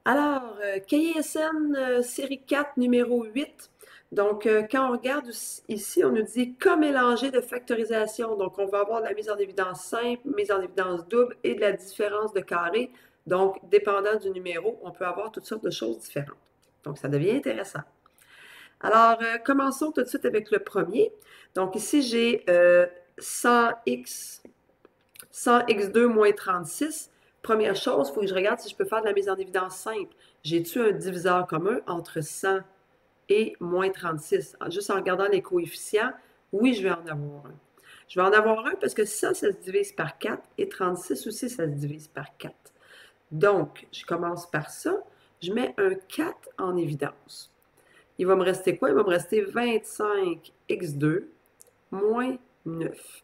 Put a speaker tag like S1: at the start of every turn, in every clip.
S1: Alors, KISN série 4, numéro 8. Donc, quand on regarde ici, on nous dit cas mélangé de factorisation. Donc, on va avoir de la mise en évidence simple, mise en évidence double et de la différence de carré. Donc, dépendant du numéro, on peut avoir toutes sortes de choses différentes. Donc, ça devient intéressant. Alors, commençons tout de suite avec le premier. Donc, ici, j'ai 100x, 100x2 moins 36. Première chose, il faut que je regarde si je peux faire de la mise en évidence simple. J'ai-tu un diviseur commun entre 100 et moins 36? Juste en regardant les coefficients, oui, je vais en avoir un. Je vais en avoir un parce que ça se divise par 4 et 36 aussi, ça se divise par 4. Donc, je commence par ça. Je mets un 4 en évidence. Il va me rester quoi? Il va me rester 25x2 moins 9.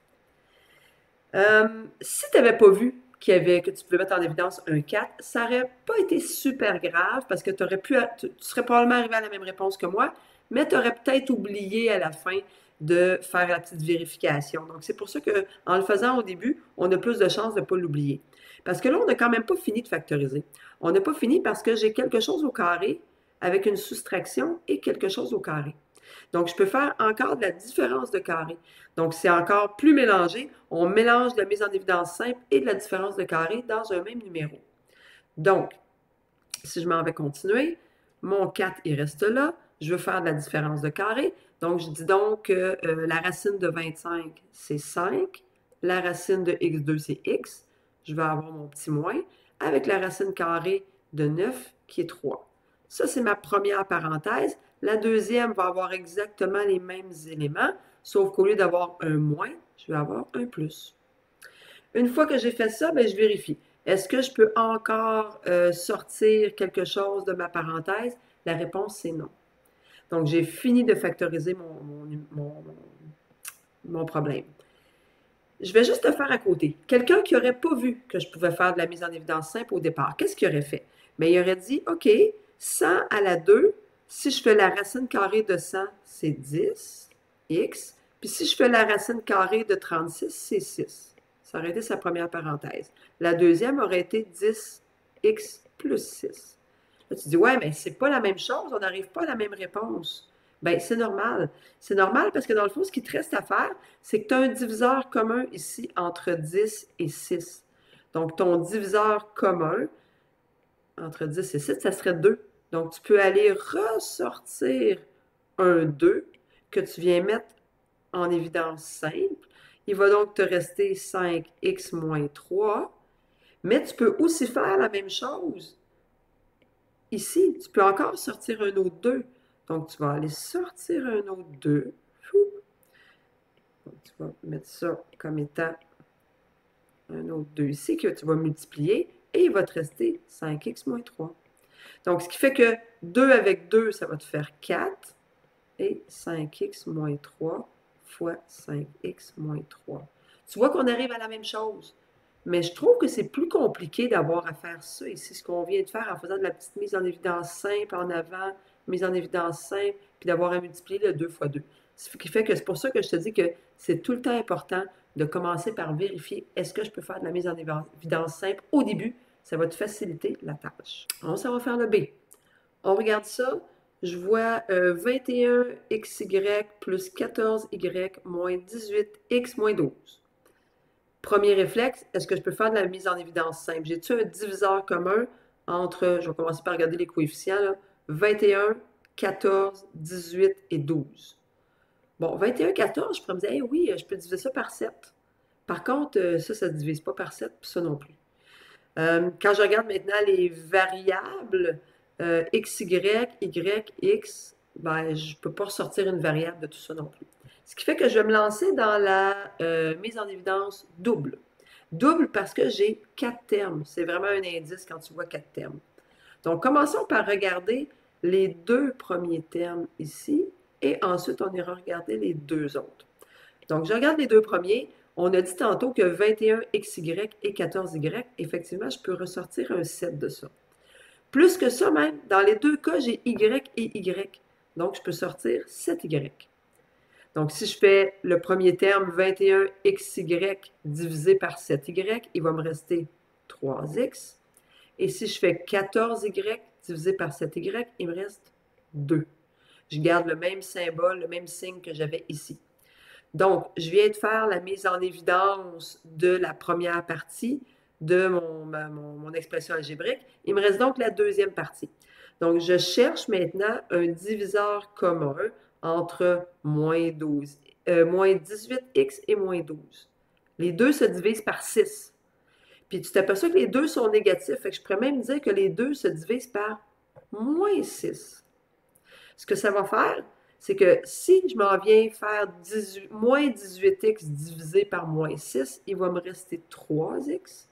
S1: Si tu n'avais pas vu que tu pouvais mettre en évidence un 4, ça n'aurait pas été super grave parce que tu serais probablement arrivé à la même réponse que moi, mais tu aurais peut-être oublié à la fin de faire la petite vérification. Donc, c'est pour ça qu'en le faisant au début, on a plus de chances de ne pas l'oublier. Parce que là, on n'a quand même pas fini de factoriser. On n'a pas fini parce que j'ai quelque chose au carré avec une soustraction et quelque chose au carré. Donc, je peux faire encore de la différence de carré. Donc, c'est encore plus mélangé. On mélange de la mise en évidence simple et de la différence de carré dans un même numéro. Donc, si je m'en vais continuer, mon 4, il reste là. Je veux faire de la différence de carré. Donc, je dis donc que la racine de 25, c'est 5. La racine de x2, c'est x. Je vais avoir mon petit moins avec la racine carrée de 9 qui est 3. Ça, c'est ma première parenthèse. La deuxième va avoir exactement les mêmes éléments, sauf qu'au lieu d'avoir un moins, je vais avoir un plus. Une fois que j'ai fait ça, bien, je vérifie. Est-ce que je peux encore sortir quelque chose de ma parenthèse? La réponse, c'est non. Donc, j'ai fini de factoriser mon problème. Je vais juste le faire à côté. Quelqu'un qui n'aurait pas vu que je pouvais faire de la mise en évidence simple au départ, qu'est-ce qu'il aurait fait? Bien, il aurait dit, OK, 100 à la 2, si je fais la racine carrée de 100, c'est 10, x. Puis si je fais la racine carrée de 36, c'est 6. Ça aurait été sa première parenthèse. La deuxième aurait été 10x plus 6. Là, tu dis, ouais, mais c'est pas la même chose, on n'arrive pas à la même réponse. Bien, c'est normal. C'est normal parce que dans le fond, ce qui te reste à faire, c'est que tu as un diviseur commun ici entre 10 et 6. Donc, ton diviseur commun entre 10 et 6, ça serait 2. Donc, tu peux aller ressortir un 2 que tu viens mettre en évidence simple. Il va donc te rester 5x moins 3. Mais tu peux aussi faire la même chose. Ici, tu peux encore sortir un autre 2. Donc, tu vas aller sortir un autre 2. Donc, tu vas mettre ça comme étant un autre 2 ici que tu vas multiplier et il va te rester 5x moins 3. Donc, ce qui fait que 2 avec 2, ça va te faire 4 et 5x moins 3 fois 5x moins 3. Tu vois qu'on arrive à la même chose. Mais je trouve que c'est plus compliqué d'avoir à faire ça. Et c'est ce qu'on vient de faire en faisant de la petite mise en évidence simple en avant, mise en évidence simple, puis d'avoir à multiplier le 2 fois 2. Ce qui fait que c'est pour ça que je te dis que c'est tout le temps important de commencer par vérifier est-ce que je peux faire de la mise en évidence simple au début. Ça va te faciliter la tâche. On s'en va faire le B. On regarde ça. Je vois 21xy plus 14y moins 18x moins 12. Premier réflexe, est-ce que je peux faire de la mise en évidence simple? J'ai-tu un diviseur commun entre, je vais commencer par regarder les coefficients, là, 21, 14, 18 et 12. Bon, 21, 14, je pourrais me dire, hey, oui, je peux diviser ça par 7. Par contre, ça ne se divise pas par 7, puis ça non plus. Quand je regarde maintenant les variables, xy, y, x, ben, je ne peux pas ressortir une variable de tout ça non plus. Ce qui fait que je vais me lancer dans la mise en évidence double. Double parce que j'ai 4 termes. C'est vraiment un indice quand tu vois 4 termes. Donc, commençons par regarder les 2 premiers termes ici et ensuite on ira regarder les 2 autres. Donc, je regarde les 2 premiers. On a dit tantôt que 21xy et 14y, effectivement, je peux ressortir un 7 de ça. Plus que ça même, dans les 2 cas, j'ai y et y. Donc, je peux sortir 7y. Donc, si je fais le premier terme, 21xy divisé par 7y, il va me rester 3x. Et si je fais 14y divisé par 7y, il me reste 2. Je garde le même symbole, le même signe que j'avais ici. Donc, je viens de faire la mise en évidence de la première partie de mon expression algébrique. Il me reste donc la deuxième partie. Donc, je cherche maintenant un diviseur commun entre moins 18x et moins 12. Les deux se divisent par 6. Puis tu t'aperçois que les deux sont négatifs. Fait que je pourrais même dire que les deux se divisent par moins 6. Ce que ça va faire, c'est que si je m'en viens faire moins 18x divisé par moins 6, il va me rester 3x.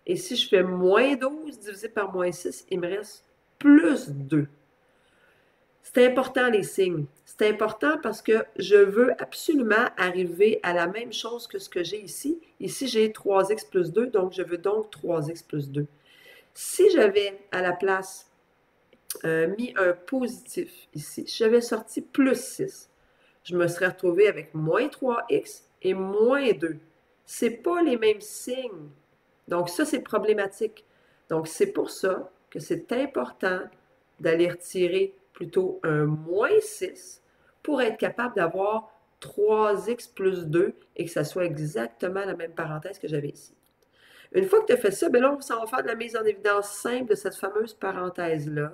S1: Et si je fais moins 12 divisé par moins 6, il me reste plus 2. C'est important les signes. C'est important parce que je veux absolument arriver à la même chose que ce que j'ai ici. Ici, j'ai 3x plus 2, donc je veux donc 3x plus 2. Si j'avais à la place mis un positif ici, si j'avais sorti plus 6, je me serais retrouvé avec moins 3x et moins 2. Ce n'est pas les mêmes signes. Donc ça, c'est problématique. Donc c'est pour ça que c'est important d'aller retirer plutôt un moins 6 pour être capable d'avoir 3x plus 2 et que ça soit exactement la même parenthèse que j'avais ici. Une fois que tu as fait ça, bien là, on va faire de la mise en évidence simple de cette fameuse parenthèse-là.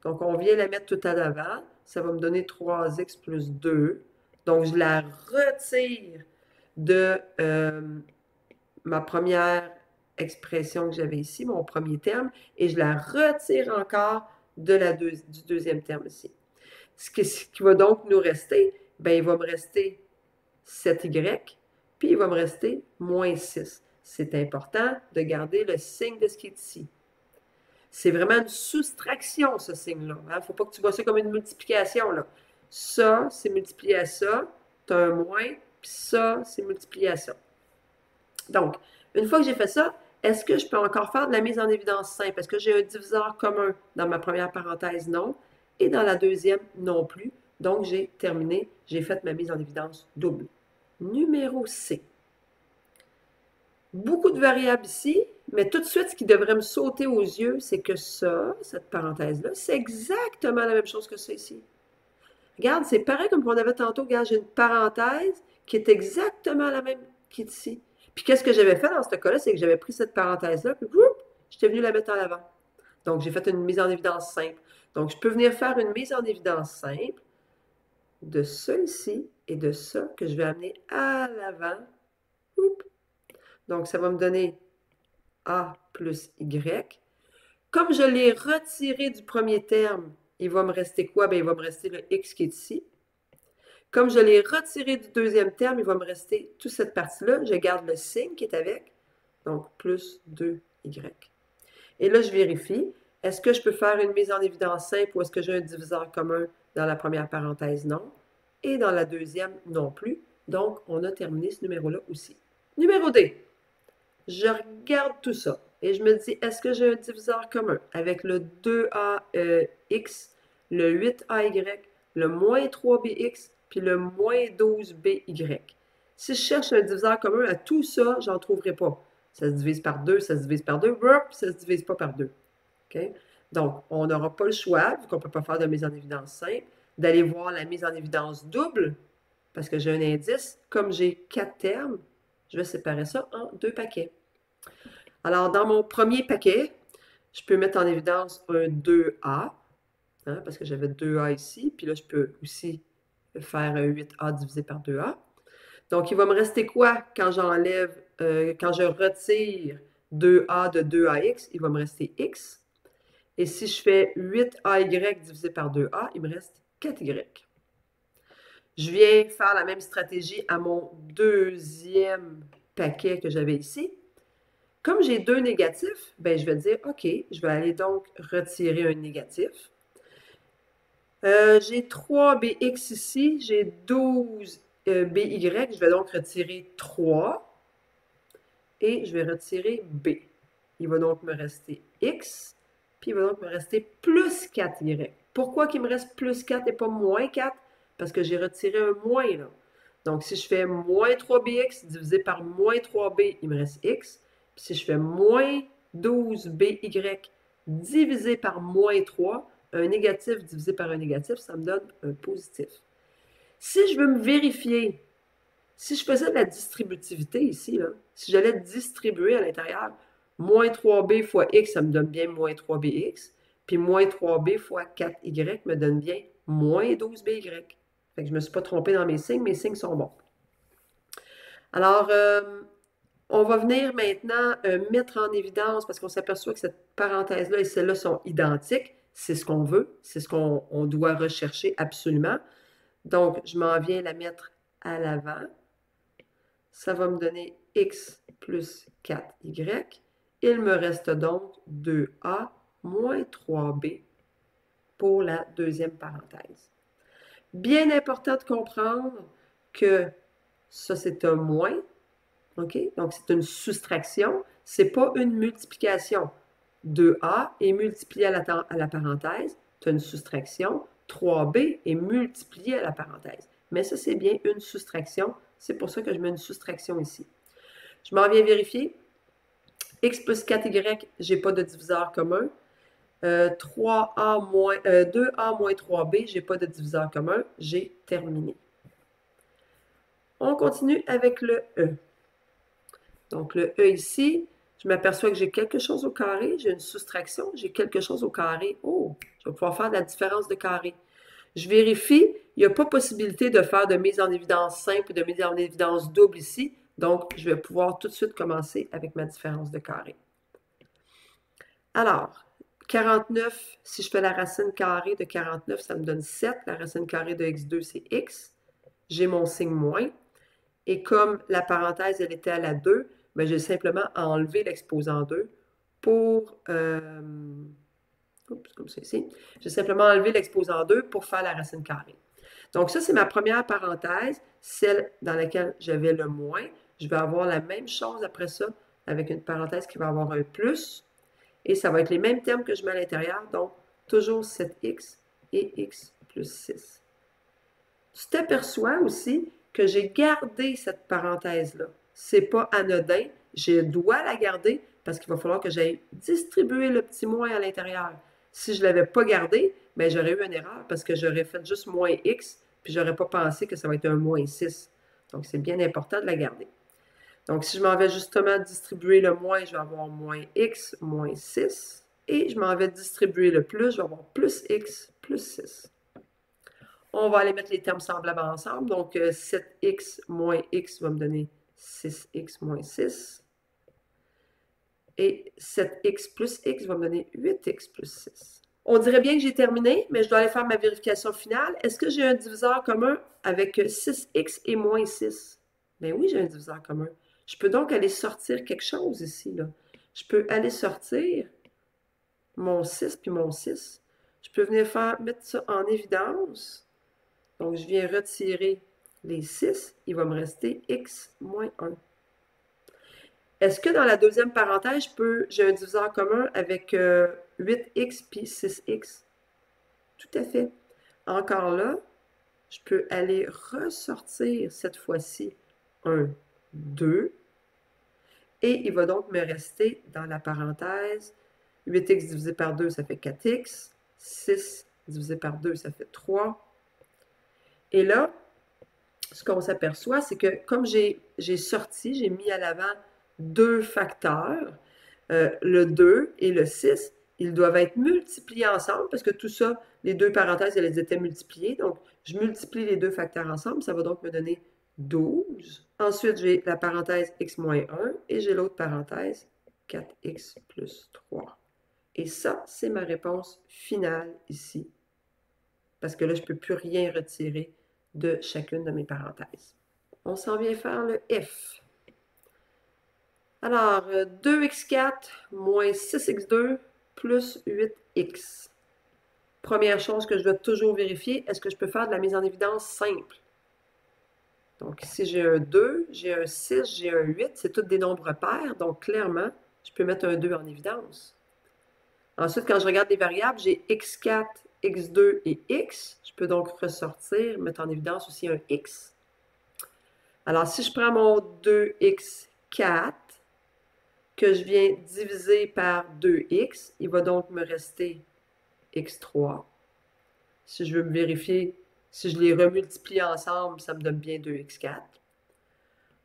S1: Donc, on vient la mettre tout à l'avant. Ça va me donner 3x plus 2. Donc, je la retire de ma première expression que j'avais ici, mon premier terme, et je la retire encore du deuxième terme ici. Ce qui va donc nous rester, bien, il va me rester 7y, puis il va me rester moins 6. C'est important de garder le signe de ce qui est ici. C'est vraiment une soustraction, ce signe-là. Il ne faut pas que tu vois ça comme une multiplication, là. Ça, c'est multiplié à ça. Tu as un moins, puis ça, c'est multiplié à ça. Donc, une fois que j'ai fait ça, est-ce que je peux encore faire de la mise en évidence simple? Est-ce que j'ai un diviseur commun dans ma première parenthèse? Non. Et dans la deuxième, non plus. Donc, j'ai terminé, j'ai fait ma mise en évidence double. Numéro C. Beaucoup de variables ici, mais tout de suite, ce qui devrait me sauter aux yeux, c'est que ça, cette parenthèse-là, c'est exactement la même chose que ça ici. Regarde, c'est pareil comme on avait tantôt. Regarde, j'ai une parenthèse qui est exactement la même qui est ici. Puis qu'est-ce que j'avais fait dans ce cas-là, c'est que j'avais pris cette parenthèse-là, puis j'étais venu la mettre en avant. Donc, j'ai fait une mise en évidence simple. Donc, je peux venir faire une mise en évidence simple de ça ici et de ça que je vais amener à l'avant. Donc, ça va me donner A plus Y. Comme je l'ai retiré du premier terme, il va me rester quoi? Bien, il va me rester le X qui est ici. Comme je l'ai retiré du deuxième terme, il va me rester toute cette partie-là. Je garde le signe qui est avec, donc plus 2Y. Et là, je vérifie. Est-ce que je peux faire une mise en évidence simple ou est-ce que j'ai un diviseur commun dans la première parenthèse? Non. Et dans la deuxième, non plus. Donc, on a terminé ce numéro-là aussi. Numéro D. Je regarde tout ça et je me dis, est-ce que j'ai un diviseur commun avec le 2AX, le 8AY, le moins 3BX, puis le moins 12BY? Si je cherche un diviseur commun à tout ça, j'en trouverai pas. Ça se divise par 2, ça se divise par 2, ça se divise pas par 2. Okay? Donc, on n'aura pas le choix, vu qu'on ne peut pas faire de mise en évidence simple, d'aller voir la mise en évidence double, parce que j'ai un indice. Comme j'ai 4 termes, je vais séparer ça en 2 paquets. Alors, dans mon premier paquet, je peux mettre en évidence un 2A, hein, parce que j'avais 2A ici, puis là, je peux aussi faire un 8A divisé par 2A. Donc, il va me rester quoi quand j'enlève, quand je retire 2A de 2AX? Il va me rester X. Et si je fais 8AY divisé par 2A, il me reste 4Y. Je viens faire la même stratégie à mon deuxième paquet que j'avais ici. Comme j'ai 2 négatifs, ben, je vais dire, OK, je vais aller donc retirer un négatif. J'ai 3BX ici, j'ai 12BY, je vais donc retirer 3 et je vais retirer B. Il va donc me rester X, puis il va donc me rester plus 4Y. Pourquoi qu'il me reste plus 4 et pas moins 4? Parce que j'ai retiré un moins là. Donc, si je fais moins 3BX divisé par moins 3B, il me reste X. Puis si je fais moins 12BY divisé par moins 3. Un négatif divisé par un négatif, ça me donne un positif. Si je veux me vérifier, si je faisais de la distributivité ici, là, si j'allais distribuer à l'intérieur, moins 3b fois x, ça me donne bien moins 3bx, puis moins 3b fois 4y me donne bien moins 12by. Fait que je ne me suis pas trompée dans mes signes sont bons. Alors, on va venir maintenant mettre en évidence, parce qu'on s'aperçoit que cette parenthèse-là et celle-là sont identiques. C'est ce qu'on veut, c'est ce qu'on doit rechercher absolument. Donc, je m'en viens la mettre à l'avant. Ça va me donner x plus 4y. Il me reste donc 2a moins 3b pour la deuxième parenthèse. Bien important de comprendre que ça, c'est un moins. OK? Donc, c'est une soustraction. Ce n'est pas une multiplication. 2a est multiplié à la parenthèse. Tu as une soustraction. 3b est multiplié à la parenthèse. Mais ça, c'est bien une soustraction. C'est pour ça que je mets une soustraction ici. Je m'en viens vérifier. X plus 4y, je n'ai pas de diviseur commun. 2a moins 3b, je n'ai pas de diviseur commun. J'ai terminé. On continue avec le E. Donc, le E ici, je m'aperçois que j'ai quelque chose au carré. J'ai une soustraction. J'ai quelque chose au carré. Oh, je vais pouvoir faire de la différence de carré. Je vérifie. Il n'y a pas possibilité de faire de mise en évidence simple ou de mise en évidence double ici. Donc, je vais pouvoir tout de suite commencer avec ma différence de carré. Alors, 49, si je fais la racine carrée de 49, ça me donne 7. La racine carrée de x2, c'est x. J'ai mon signe moins. Et comme la parenthèse, elle était à la 2, bien, j'ai simplement enlevé l'exposant 2 pour... comme ça ici. J'ai simplement enlevé l'exposant 2 pour faire la racine carrée. Donc ça, c'est ma première parenthèse, celle dans laquelle j'avais le moins. Je vais avoir la même chose après ça avec une parenthèse qui va avoir un plus. Et ça va être les mêmes termes que je mets à l'intérieur, donc toujours 7x et x plus 6. Tu t'aperçois aussi que j'ai gardé cette parenthèse-là. Ce n'est pas anodin, je dois la garder parce qu'il va falloir que j'aille distribuer le petit moins à l'intérieur. Si je ne l'avais pas gardé, bien, j'aurais eu une erreur parce que j'aurais fait juste moins x, puis je n'aurais pas pensé que ça va être un moins 6. Donc, c'est bien important de la garder. Donc, si je m'en vais justement distribuer le moins, je vais avoir moins x, moins 6. Et je m'en vais distribuer le plus, je vais avoir plus x, plus 6. On va aller mettre les termes semblables ensemble. Donc, 7x moins x va me donner 6x moins 6. Et 7x plus x va me donner 8x plus 6. On dirait bien que j'ai terminé, mais je dois aller faire ma vérification finale. Est-ce que j'ai un diviseur commun avec 6x et moins 6? Bien oui, j'ai un diviseur commun. Je peux donc aller sortir quelque chose ici, là. Je peux aller sortir mon 6 puis mon 6. Je peux venir mettre ça en évidence. Donc, je viens retirer les 6. Il va me rester x moins 1. Est-ce que dans la deuxième parenthèse, j'ai un diviseur commun avec 8x puis 6x? Tout à fait. Encore là, je peux aller ressortir cette fois-ci un 2. Et il va donc me rester dans la parenthèse 8x divisé par 2, ça fait 4x. 6 divisé par 2, ça fait 3. Et là, ce qu'on s'aperçoit, c'est que comme j'ai mis à l'avant deux facteurs, le 2 et le 6, ils doivent être multipliés ensemble parce que tout ça, les deux parenthèses, elles étaient multipliées. Donc, je multiplie les deux facteurs ensemble, ça va donc me donner 12. Ensuite, j'ai la parenthèse x moins 1 et j'ai l'autre parenthèse 4x plus 3. Et ça, c'est ma réponse finale ici. Parce que là, je ne peux plus rien retirer de chacune de mes parenthèses. On s'en vient faire le F. Alors, 2x4 moins 6x2 plus 8x. Première chose que je dois toujours vérifier, est-ce que je peux faire de la mise en évidence simple? Donc, ici, j'ai un 2, j'ai un 6, j'ai un 8. C'est tous des nombres pairs. Donc, clairement, je peux mettre un 2 en évidence. Ensuite, quand je regarde les variables, j'ai x4, x2 et x. Je peux donc ressortir, mettre en évidence aussi un x. Alors, si je prends mon 2x4, que je viens diviser par 2x. Il va donc me rester x3. Si je veux vérifier, si je les remultiplie ensemble, ça me donne bien 2x4.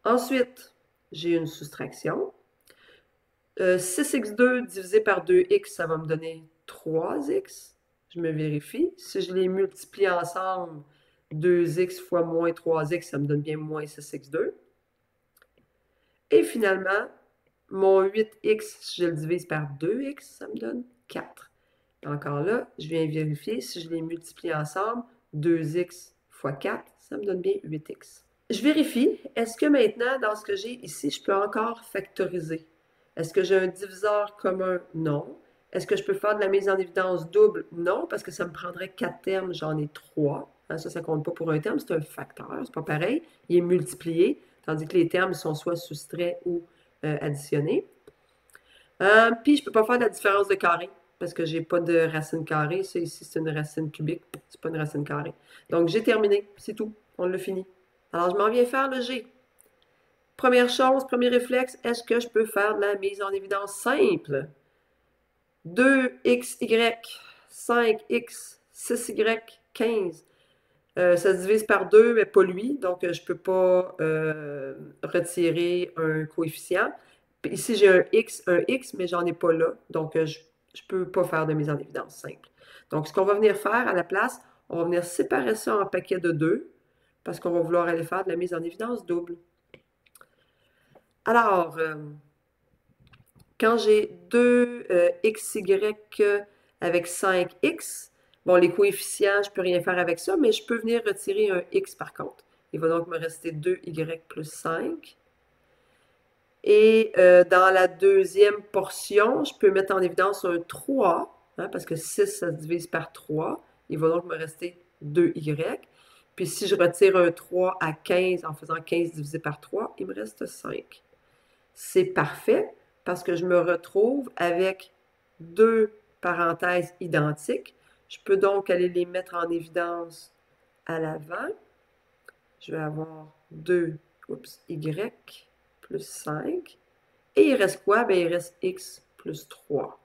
S1: Ensuite, j'ai une soustraction. 6x2 divisé par 2x, ça va me donner 3x. Je me vérifie. Si je les multiplie ensemble, 2x fois moins 3x, ça me donne bien moins 6x2. Et finalement, mon 8x, si je le divise par 2x, ça me donne 4. Encore là, je viens vérifier. Si je les multiplie ensemble, 2x fois 4, ça me donne bien 8x. Je vérifie. Est-ce que maintenant, dans ce que j'ai ici, je peux encore factoriser? Est-ce que j'ai un diviseur commun? Non. Est-ce que je peux faire de la mise en évidence double? Non, parce que ça me prendrait 4 termes, j'en ai 3. Ça ne compte pas pour un terme, c'est un facteur, c'est pas pareil. Il est multiplié, tandis que les termes sont soit soustraits ou additionnés. Puis, je ne peux pas faire de la différence de carré, parce que je n'ai pas de racine carrée. Ça, ici, c'est une racine cubique, c'est pas une racine carrée. Donc, j'ai terminé, c'est tout, on l'a fini. Alors, je m'en viens faire le G. Première chose, premier réflexe, est-ce que je peux faire de la mise en évidence simple? 2xy, 5x, 6y, 15. Ça se divise par 2, mais pas lui, donc je ne peux pas retirer un coefficient. Puis ici, j'ai un x, mais j'en ai pas là, donc je ne peux pas faire de mise en évidence simple. Donc, ce qu'on va venir faire à la place, on va venir séparer ça en paquets de 2, parce qu'on va vouloir aller faire de la mise en évidence double. Alors, quand j'ai 2xy avec 5x, bon, les coefficients, je ne peux rien faire avec ça, mais je peux venir retirer un x par contre. Il va donc me rester 2y plus 5. Et dans la deuxième portion, je peux mettre en évidence un 3, hein, parce que 6, ça se divise par 3. Il va donc me rester 2y. Puis si je retire un 3 à 15 en faisant 15 divisé par 3, il me reste 5. C'est parfait parce que je me retrouve avec deux parenthèses identiques. Je peux donc aller les mettre en évidence à l'avant. Je vais avoir 2, y plus 5. Et il reste quoi? Bien, il reste x plus 3.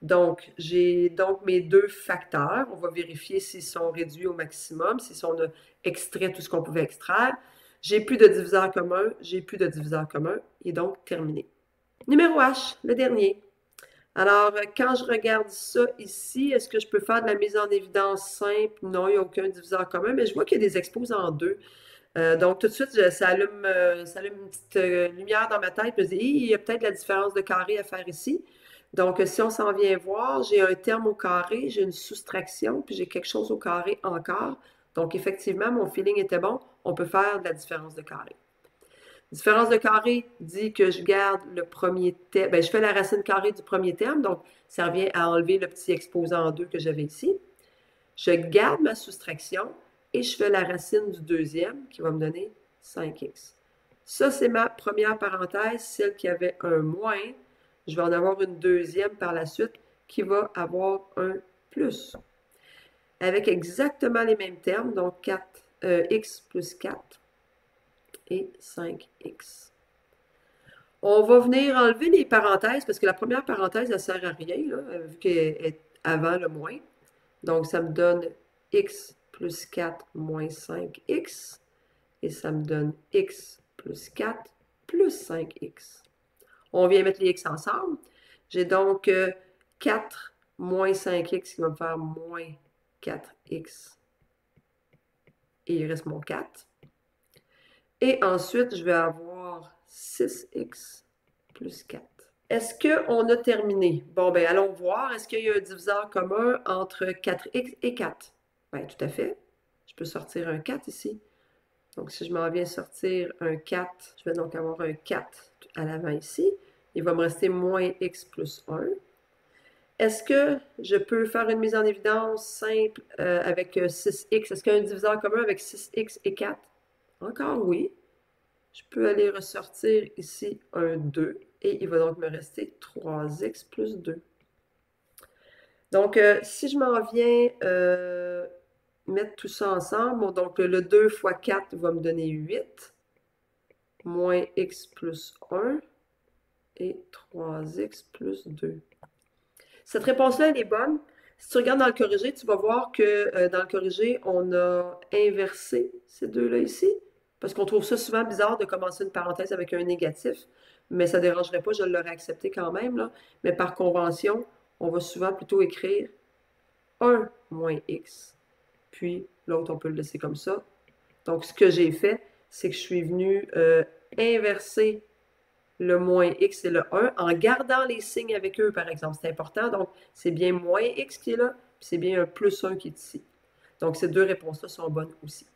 S1: Donc, j'ai donc mes deux facteurs. On va vérifier s'ils sont réduits au maximum, si on a extrait tout ce qu'on pouvait extraire. J'ai plus de diviseur commun, j'ai plus de diviseur commun, et donc terminé. Numéro H, le dernier. Alors, quand je regarde ça ici, est-ce que je peux faire de la mise en évidence simple? Non, il n'y a aucun diviseur commun, mais je vois qu'il y a des exposés en deux. Donc, tout de suite, ça allume une petite lumière dans ma tête. Je me dis, il y a peut-être la différence de carré à faire ici. Donc, si on s'en vient voir, j'ai un terme au carré, j'ai une soustraction, puis j'ai quelque chose au carré encore. Donc, effectivement, mon feeling était bon. On peut faire de la différence de carré. Différence de carré dit que je garde le premier terme. Bien, je fais la racine carrée du premier terme, donc ça revient à enlever le petit exposant en deux que j'avais ici. Je garde ma soustraction et je fais la racine du deuxième qui va me donner 5x. Ça, c'est ma première parenthèse, celle qui avait un moins. Je vais en avoir une deuxième par la suite qui va avoir un plus. Avec exactement les mêmes termes, donc 4x plus 4 et 5x. On va venir enlever les parenthèses parce que la première parenthèse, elle ne sert à rien, là, vu qu'elle est avant le moins. Donc, ça me donne x plus 4 moins 5x. Et ça me donne x plus 4 plus 5x. On vient mettre les x ensemble. J'ai donc 4 moins 5x qui va me faire moins 4x. Et il reste mon 4. Et ensuite, je vais avoir 6x plus 4. Est-ce qu'on a terminé? Bon, bien, allons voir. Est-ce qu'il y a un diviseur commun entre 4x et 4? Bien, tout à fait. Je peux sortir un 4 ici. Donc, si je m'en viens sortir un 4, je vais donc avoir un 4 à l'avant ici. Il va me rester moins x plus 1. Est-ce que je peux faire une mise en évidence simple avec 6x? Est-ce qu'il y a un diviseur commun avec 6x et 4? Encore oui. Je peux aller ressortir ici un 2 et il va donc me rester 3x plus 2. Donc, si je m'en viens mettre tout ça ensemble, bon, donc le 2 fois 4 va me donner 8, moins x plus 1, et 3x plus 2. Cette réponse-là, elle est bonne. Si tu regardes dans le corrigé, tu vas voir que dans le corrigé, on a inversé ces deux-là ici, parce qu'on trouve ça souvent bizarre de commencer une parenthèse avec un négatif, mais ça ne dérangerait pas, je l'aurais accepté quand même, là. Mais par convention, on va souvent plutôt écrire 1 moins x, puis l'autre, on peut le laisser comme ça. Donc, ce que j'ai fait, c'est que je suis venu inverser le moins x et le 1 en gardant les signes avec eux, par exemple. C'est important. Donc, c'est bien moins x qui est là, puis c'est bien un plus 1 qui est ici. Donc, ces deux réponses-là sont bonnes aussi.